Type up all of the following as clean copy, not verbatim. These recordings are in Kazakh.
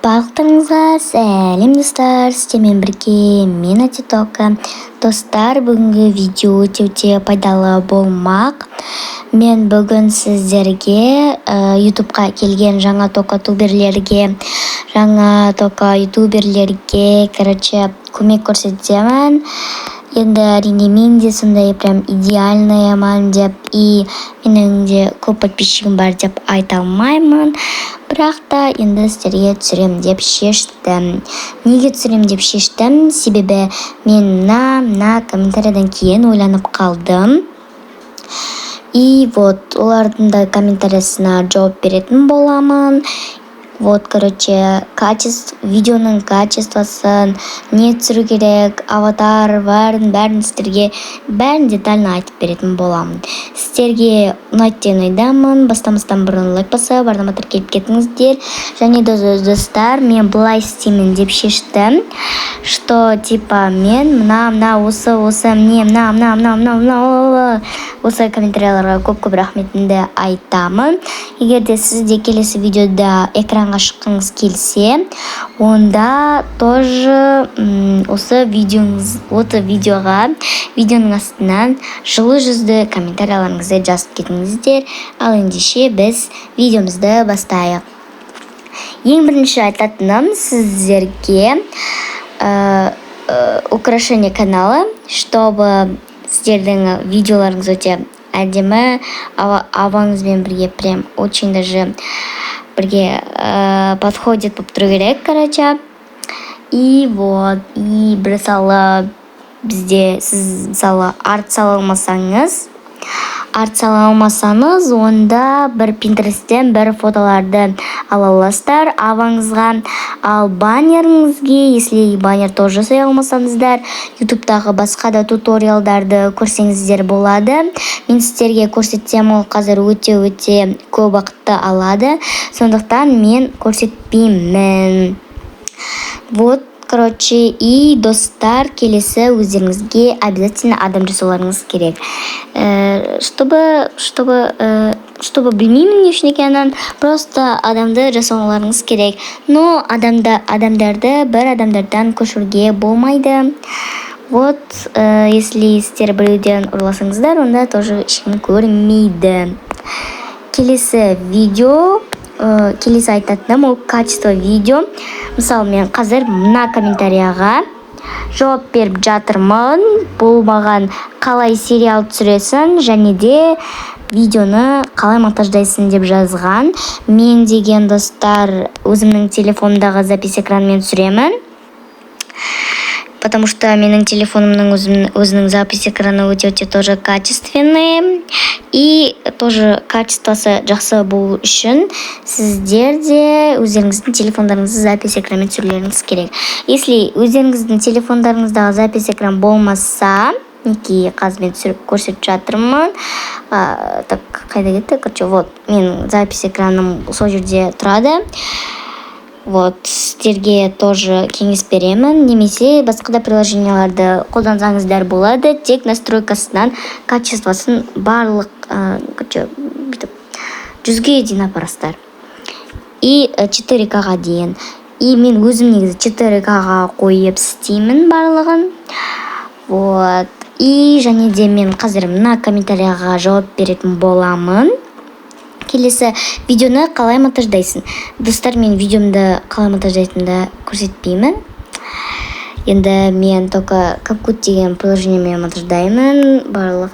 Барлықтарыңызға сәлем достар, сіздермен бірге мен Атитока. Достар, бүгінгі видео өте пайдалы болмақ. Мен бүгін сіздерге ютубқа келген жаңа тока ютуберлерге көмек көрсетемін. Енді әрине мен де сондай прям идеальныймын деп и менің де көп подписчигім бар деп айта алмаймын. Бірақ та енді сіздерге түсірем деп шештім. Неге түсірем деп шештім? Себебі мен мына комментарийдан кейін ойланып қалдым. И вот олардың да комментариясына жауап беретін боламын. Видеоның качествосын, не түсіру керек, аватар, бәрін сіздерге бәрін детально айтып беретін боламын. Сіздерге ұнайды деген ойдамын. Бастамастан бұрын лайк басып, ардама тіркеліп кетіңіздер. Және достар, мен былай істеймін деп шештім, что мен осы комментарияларға көп рахметімді айтамын. Егер де сіз де келесі видеода экранға шыққыңыз келсе, онда тоже осы видеоның астынан жылы жүзді комментарияларыңызды жазып кетіңіздер. Ал ендеше біз видеомызды бастайық. Ең бірінші айтатыным сіздерге украшение каналы, чтобы сіздердің видеоларыңыз өте әдемі, аваңызбен бірге прям очень даже бірге подходит болып тұру керек, И бір бізде сіз арт сала алмасаңыз, онда бір Pinterest'тен бір фотоларды ала аласыздар аваңызға. Ал баннеріңізге, если баннер тоже жасай алмасаңыздар, ютубтағы басқа да туториалдарды көрсеңіздер болады. Мен сіздерге көрсетсем, ол қазір өте көп уақытты алады. Сондықтан мен көрсетпеймін. И достар, келесі өздеріңізге обязательно адам жасауларыңыз керек. Чтобы білмеймін не үшін екенін, просто адамды жасауларыңыз керек. Но адамдарды бір адамдардан көшіруге болмайды. Если сіздер біреуден ұрласаңыздар, онда тоже ешкім көрмейді. Келесі айтатыным, ол качество видео. Мысалы, мен қазір мына комментарияға жауап беріп жатырмын. Бұл маған қалай сериал түсіресің және де видеоны қалай монтаждайсың деп жазған. Мен деген достар өзімнің телефонымдағы запись экранмен түсіремін. Потому что менің телефонымның өзінің запись экраны өте тоже качественный. И тоже качествосы жақсы болу үшін сіздер де өздеріңіздің телефондарыңызды запись экранмен түсірулеріңіз керек. Если өздеріңіздің телефондарыңыздағы запись экран болмаса, неке қазір мен түсіріп көрсетіп жатырмын. Қайда кетті? Мен запись экраным сол жерде тұрады. Сіздерге тоже кеңес беремін. Немесе басқа да приложенияларды қолдансаңыздар болады. Тек настройкасынан качествосын барлық 100-ге дейін апарасыздар. И 4К-ға дейін. И мен өзім негізі 4К-ға қойып істеймін барлығын. И және де мен қазір мына комментарияға жауап беретін боламын. Келесі, видеоны қалай монтаждайсың? Достар, мен видеомды қалай монтаждайтынды көрсетпеймін. Енді мен только CapCut деген приложениемен монтаждаймын. Барлық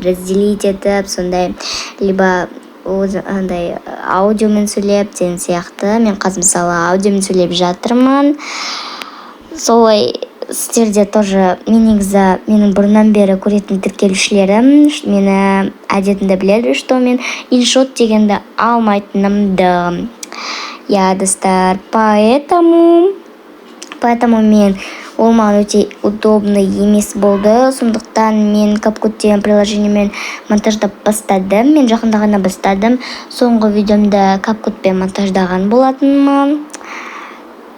разделить етіп, сондай либо аудиомен сөйлеп деген сияқты. Мен қазір мысалы аудиомен сөйлеп жатырмын. Солай сіздерде тоже менің бұрыннан бері көретін тіркелушілерім мені әдетімді біледі, что мен иншот дегенді алмайтынымды. Достар, поэтому мен ол маған өте удобный емес болды. Сондықтан мен CapCut деген приложениемен монтаждап бастадым. Мен жақында ғана бастадым. Соңғы видеомды CapCutпен монтаждаған болатынмын.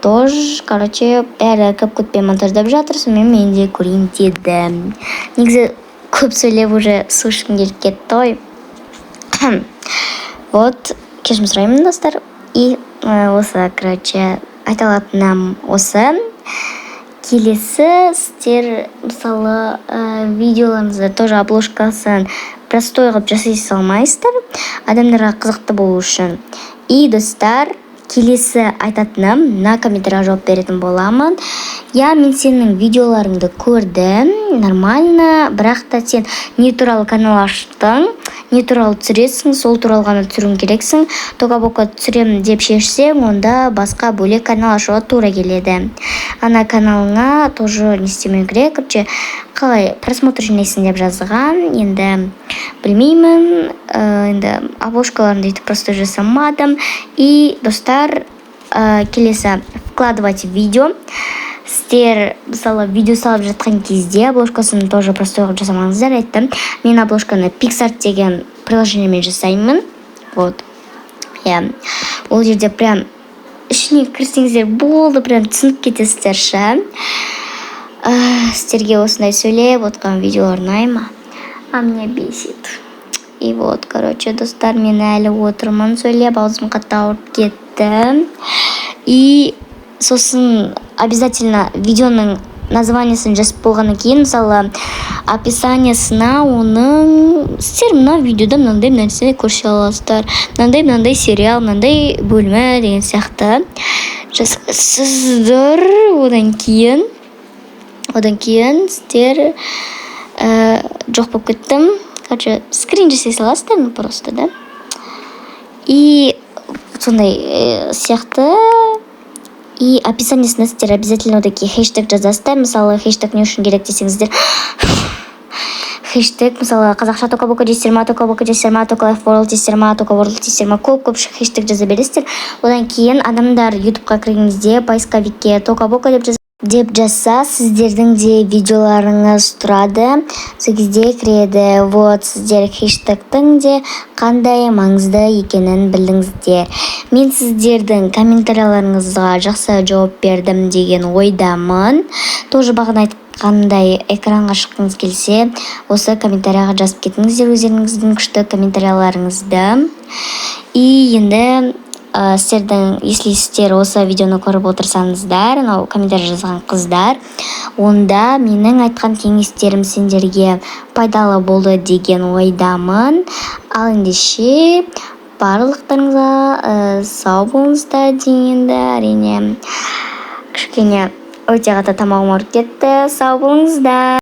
Бәрі CapCutпен монтаждап жатыр, сонымен мен де көрейін дедім. Негізі көп сөйлеп уже су ішкім келіп кетті ғой. Кешірім сұраймын достар. И осы, айта алатыным осы. Келесі сіздер мысалы видеоларыңызда тоже обложкасын простой қылып жасай салмайсыздар, адамдарға қызықты болу үшін. И достар, келесі айтатыным, мына комментарийға жауап беретін боламын. Мен сенің видеоларыңды көрдім, нормально, бірақ та сен не туралы канал аштың, не туралы түсіресің, сол туралы ғана түсіруің керексің. Тока-бока түсірем деп шешсең, онда басқа бөлек канал ашуға тура келеді. Ана каналыңа тоже не істемеу керек. Короче, қалай просмотр жинайсың деп жазған. Енді білмеймін, енді обложкаларымды өйтіп просто жасамадым. И достар, келесі вкладывать видео. Сіздер мысалы видео салып жатқан кезде обложкасын тоже простой қылып жасамаңыздар, айттым. Мен обложканы PixArt деген приложениемен жасаймын. Вот. Ол жерде прям ішіне кірсеңіздер болды, прям түсініп кетесіздер ше. Сіздерге осындай сөйлеп отқан видео ұнай ма? Меня бесит. И вот, короче, достар, мен әлі отырмын сөйлеп, аузым қатты ауырып кетті. И сосын обязательно видеоның названиясын жазып болғаннан кейін, мысалы описаниясына оның сіздер мына видеода мынандай нәрсе көрсе аласыздар, мынандай сериал, мынандай бөлімі деген сияқты жазасыздар. Одан кейін сіздер жоқ болып кеттім. Короче, скрин жасай саласыздар просто, да? И сондай сияқты. И описаниясына сіздер обязательно такие хэштег жазасыздар. Мысалы, хэштег не үшін керек десеңіздер, хэштег, мысалы, қазақша тока-бока дейсіздер ма, тока-бока дейсіздер ма, тока-лайф-ворлд дейсіздер ма, тока-ворлд дейсіздер ма, көп хэштег жаза бересіздер. Одан кейін адамдар ютубқа кіргенде поисковикке тока-бока деп жазса, сіздердің де видеоларыңыз тұрады, сол кезде кіреді. Вот, сіздер хэштегтің де қандай маңызды екенін білдіңіздер. Мен сіздердің комментарияларыңызға жақсы жауап бердім деген ойдамын. Тоже бағана айтқандай, экранға шыққыңыз келсе, осы комментарияға жазып кетіңіздер өздеріңіздің күшті комментарияларыңызды. И енді сіздердің, если сіздер осы видеоны көріп отырсаңыздар, комментарий жазған қыздар, онда менің айтқан кеңестерім сендерге пайдалы болды деген ойдамын. Ал ендеше барлықтарыңызға сау болыңыздар дегенді, әрине кішкене өте қатты тамағым ауырып кетті. Сау болыңыздар.